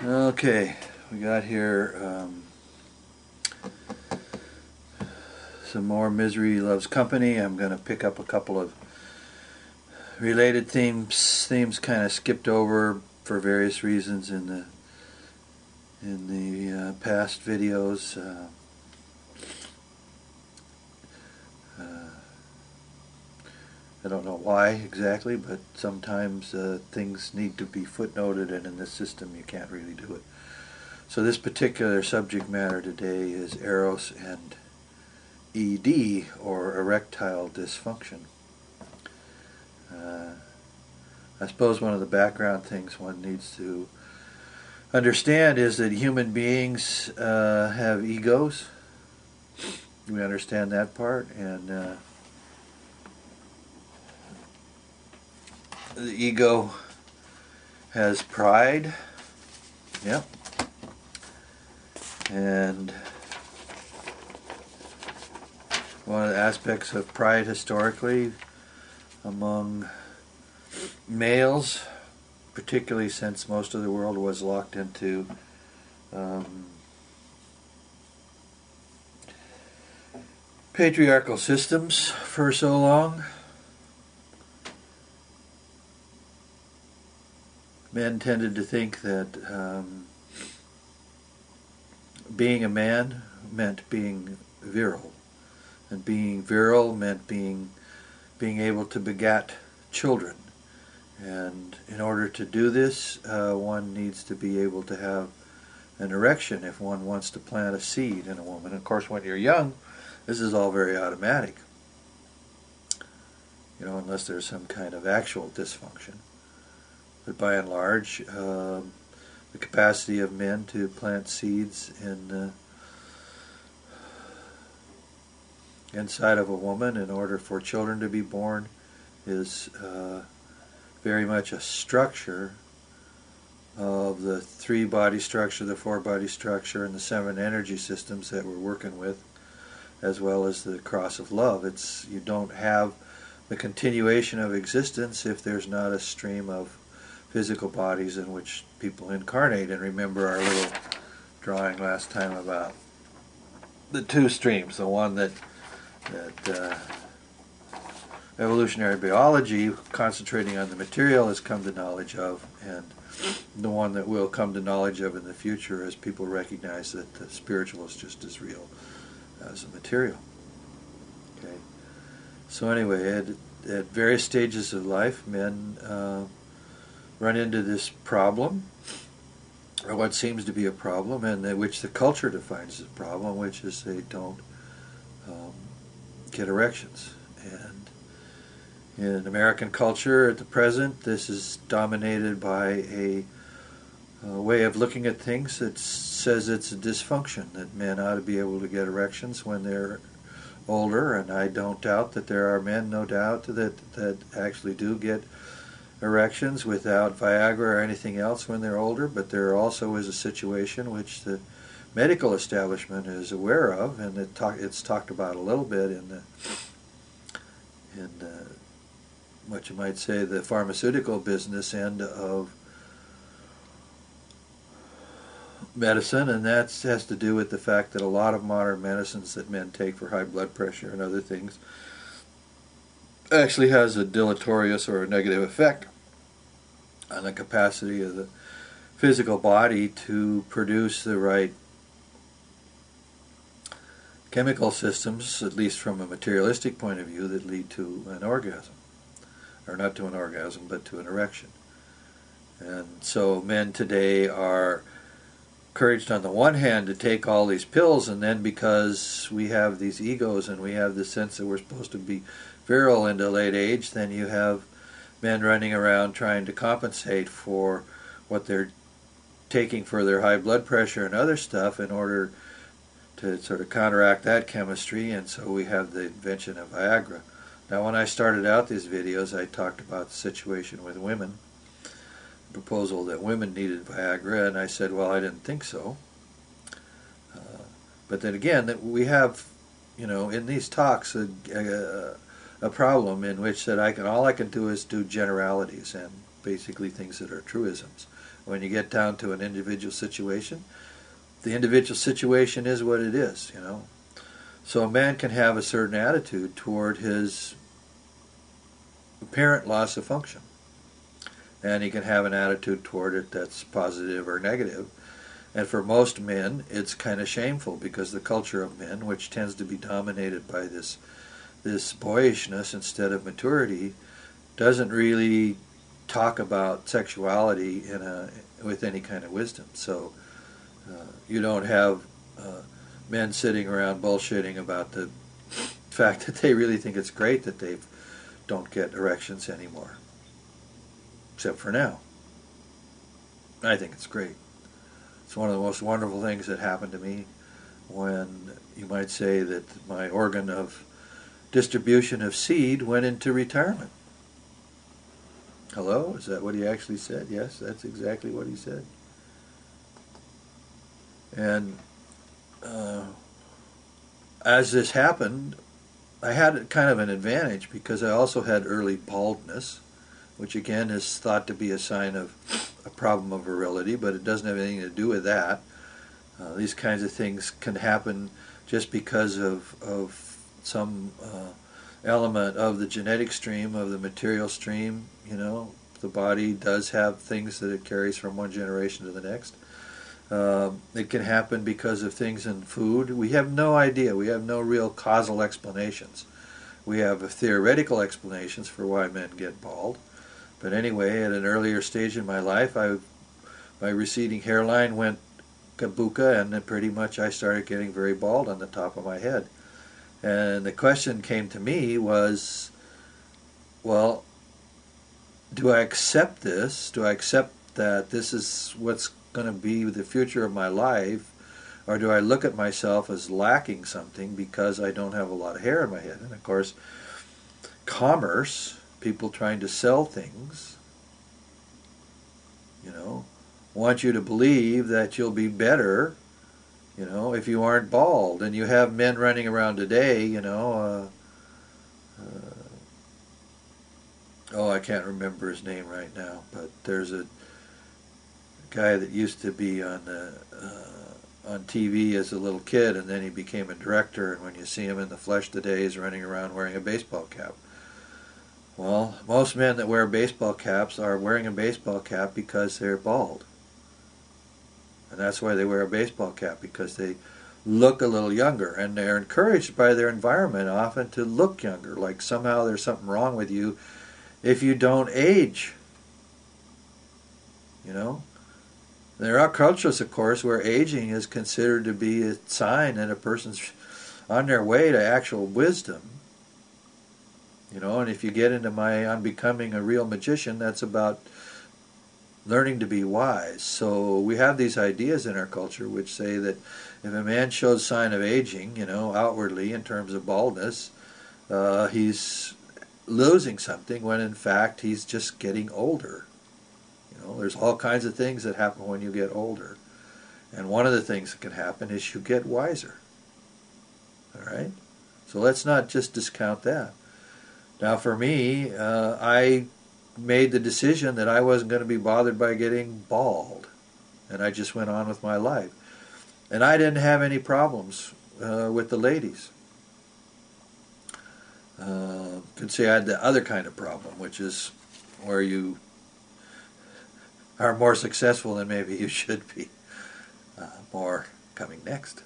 Okay, we got here some more Misery Loves Company. I'm going to pick up a couple of related themes kind of skipped over for various reasons in the past videos. I don't know why exactly, but sometimes things need to be footnoted, and in this system you can't really do it. So this particular subject matter today is Eros and ED, or erectile dysfunction. I suppose one of the background things one needs to understand is that human beings have egos. We understand that part, and the ego has pride. Yep. And one of the aspects of pride historically among males, particularly since most of the world was locked into patriarchal systems for so long, men tended to think that being a man meant being virile, and being virile meant being able to beget children. And in order to do this, one needs to be able to have an erection if one wants to plant a seed in a woman. Of course, when you're young, this is all very automatic, unless there's some kind of actual dysfunction. But by and large, the capacity of men to plant seeds inside of a woman in order for children to be born is very much a structure of the 3-body structure, the 4-body structure, and the 7 energy systems that we're working with, as well as the cross of love. You don't have the continuation of existence if there's not a stream of physical bodies in which people incarnate. And remember our little drawing last time about the 2 streams, the one that evolutionary biology, concentrating on the material, has come to knowledge of, and the one that we'll come to knowledge of in the future as people recognize that the spiritual is just as real as the material. Okay. So anyway, at various stages of life, men run into this problem, or what seems to be a problem, and which the culture defines as a problem, which is they don't get erections. And in American culture at the present, this is dominated by a way of looking at things that says it's a dysfunction, that men ought to be able to get erections when they're older. And I don't doubt that there are men, no doubt, that actually do get erections without Viagra or anything else when they're older. But there also is a situation which the medical establishment is aware of, and it's talked about a little bit in what you might say the pharmaceutical business end of medicine, and that has to do with the fact that a lot of modern medicines that men take for high blood pressure and other things actually has a deleterious or a negative effect on the capacity of the physical body to produce the right chemical systems, at least from a materialistic point of view, that lead to an orgasm. Or not to an orgasm, but to an erection. And so men today are encouraged on the one hand to take all these pills, and then because we have these egos and we have this sense that we're supposed to be virile into late age, then you have men running around trying to compensate for what they're taking for their high blood pressure and other stuff in order to sort of counteract that chemistry, and so we have the invention of Viagra. Now, when I started out these videos, I talked about the situation with women, the proposal that women needed Viagra, and I said, well, I didn't think so. But then again, that we have, in these talks, a problem in which that all I can do is do generalities and basically things that are truisms. When you get down to an individual situation, the individual situation is what it is, you know. So a man can have a certain attitude toward his apparent loss of function. And he can have an attitude toward it that's positive or negative. And for most men, it's kind of shameful because the culture of men, which tends to be dominated by this boyishness instead of maturity, doesn't really talk about sexuality with any kind of wisdom. So you don't have men sitting around bullshitting about the fact that they really think it's great that they don't get erections anymore. Except for now. I think it's great. It's one of the most wonderful things that happened to me when you might say that my organ of distribution of seed went into retirement. Hello? Is that what he actually said? Yes, that's exactly what he said. And as this happened, I had kind of an advantage because I also had early baldness, which again is thought to be a sign of a problem of virility, but it doesn't have anything to do with that. These kinds of things can happen just because of some element of the genetic stream, of the material stream. You know, the body does have things that it carries from one generation to the next. It can happen because of things in food. We have no idea. We have no real causal explanations. We have theoretical explanations for why men get bald. But anyway, at an earlier stage in my life, my receding hairline went kabuka, and then pretty much I started getting very bald on the top of my head. And the question came to me was, well, do I accept this? Do I accept that this is what's going to be the future of my life? Or do I look at myself as lacking something because I don't have a lot of hair in my head? And of course, commerce, people trying to sell things, you know, want you to believe that you'll be better, you know, if you aren't bald. And you have men running around today, you know, I can't remember his name right now, but there's a guy that used to be on TV as a little kid, and then he became a director, and when you see him in the flesh today, he's running around wearing a baseball cap. Well, most men that wear baseball caps are wearing a baseball cap because they're bald. And that's why they wear a baseball cap, because they look a little younger, and they're encouraged by their environment often to look younger, like somehow there's something wrong with you if you don't age. You know? There are cultures, of course, where aging is considered to be a sign that a person's on their way to actual wisdom. You know, and if you get into on becoming a real magician, that's about learning to be wise. So we have these ideas in our culture which say that if a man shows sign of aging, you know, outwardly in terms of baldness, he's losing something, when in fact he's just getting older. You know, there's all kinds of things that happen when you get older. And one of the things that can happen is you get wiser. All right? So let's not just discount that. Now for me, I made the decision that I wasn't going to be bothered by getting bald. And I just went on with my life. And I didn't have any problems with the ladies. Could say I had the other kind of problem, which is where you are more successful than maybe you should be. More coming next.